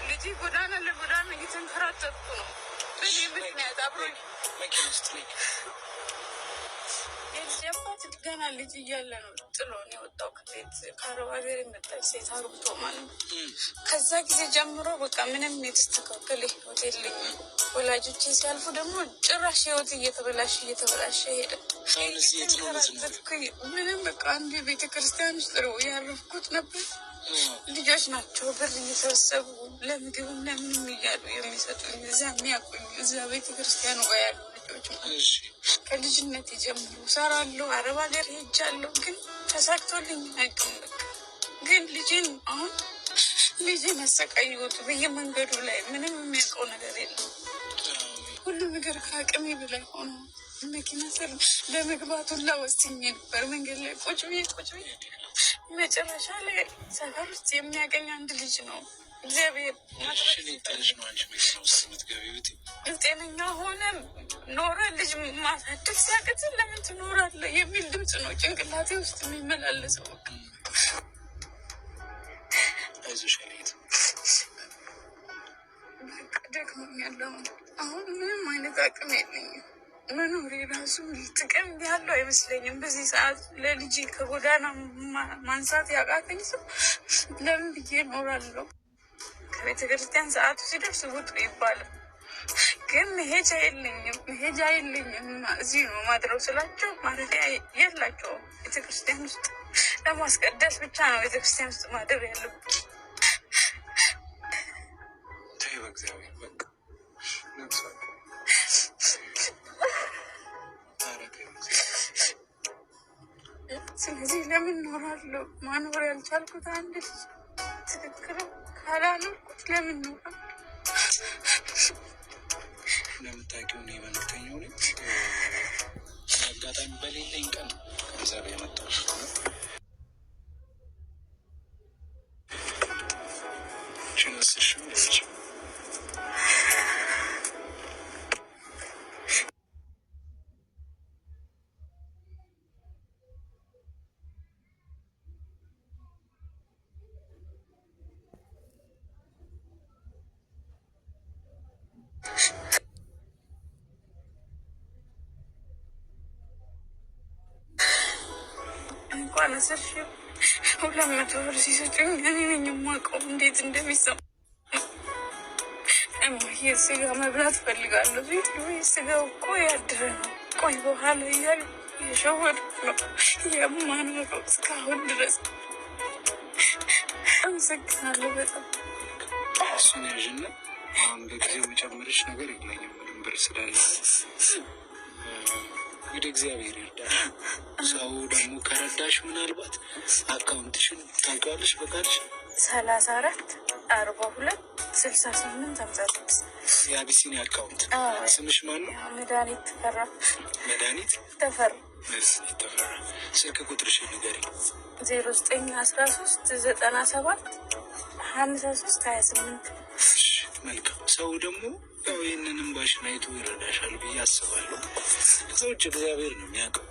ልጅ ጎዳና ለጎዳና እየተንከራተትኩ ነው። በእኔ ምክንያት አብሮኝ መኪና ውስጥ ነኝ። የልጅ አባት ገና ልጅ እያለ ነው ጥሎን የወጣው ከቤት ከአረብ ሀገር የመጣች ሴት አርግቶ ማለት ነው። ከዛ ጊዜ ጀምሮ በቃ ምንም የተስተካከለ ህይወት የለኝም። ወላጆቼ ሲያልፉ ደግሞ ጭራሽ ህይወት እየተበላሸ ሄደ። ምንም በቃ አንድ ቤተክርስቲያን ውስጥ ነው ያረፍኩት ነበር። ልጆች ናቸው ብር እየሰበሰቡ ለምግብም ለምንም እያሉ የሚሰጡኝ እዛ የሚያቆኝ እዛ ቤተክርስቲያኑ ጋር ያሉ ልጆች ከልጅነት ጀምሮ ሰራለሁ። አረብ ሀገር ሄጃለሁ፣ ግን ተሳክቶልኝ አይቀም። ግን ልጅን አሁን ልጅን አሰቃየሁት በየመንገዱ ላይ። ምንም የሚያውቀው ነገር የለም። ሁሉ ነገር ከአቅሜ በላይ ሆኖ መኪና ስር ለመግባቱን ላወስኜ ነበር። መንገድ ላይ ቁጭ ብዬ መጨረሻ ላይ ሰፈር ውስጥ የሚያገኝ አንድ ልጅ ነው እግዚአብሔር ጤነኛ ሆነ ኖረ ልጅ ማሳደግ ሲያቅት ለምን ትኖራለህ የሚል ድምፅ ነው ጭንቅላቴ ውስጥ የሚመላለሰው። በቃ ደክሞኛል። አሁን ምንም አይነት አቅም የለኝም። መኖር የራሱ ጥቅም ያለው አይመስለኝም። በዚህ ሰዓት ለልጅ ከጎዳና ማንሳት ያቃተኝ ሰው ለምን ብዬ እኖራለሁ? ከቤተ ክርስቲያን ሰዓቱ ሲደርስ ውጡ ይባላል፣ ግን መሄጃ የለኝም። እዚህ ነው ማድረው ስላቸው ማረፊያ የላቸውም። ቤተክርስቲያን ውስጥ ለማስቀደስ ብቻ ነው ቤተክርስቲያን ውስጥ ማደር ያለብን። ስለዚህ ለምን ኖራለሁ? ማኖር ያልቻልኩት አንድ ልጅ ትክክል ካላኖርኩት ለምን ኖራለሁ? ለምታውቂው ነው የመልክተኛው ነኝ። አጋጣሚ በሌለኝ ቀን ከዛ ላይ የመጣው እንኳን 10,200 ብር ሲሰጡኝ እኔ ነኝ የማውቀው እንዴት እንደሚሰማ። ስጋ መብላት ፈልጋለሁ። ስጋው እኮ ያድረ ነው። ቆይ በኋላ እያሉ የሸወድኩ ነው የማኖረው እስካሁን ድረስ። አመሰግናለሁ በጣም። እሱን ያዥና አሁን በጊዜው መጨመርሽ ነገር የለኝም ምንም ብር ስላለ እንግዲህ እግዚአብሔር ይርዳል። ሰው ደግሞ ከረዳሽ ምናልባት አካውንትሽን ታውቂዋለሽ። በቃልሽ 34426856 የአቢሲኒ አካውንት። ስምሽ ማን ነው? መድኃኒት ተፈራ። መድኃኒት ተፈራ። ተፈራ። ስልክ ቁጥርሽን ንገሪኝ። 0913975328። መልካም። ሰው ደግሞ ያው ይህንንም ባሽን አይቶ ይረዳሻል ብዬ አስባለሁ። ከዛ ውጭ እግዚአብሔር ነው የሚያውቀው።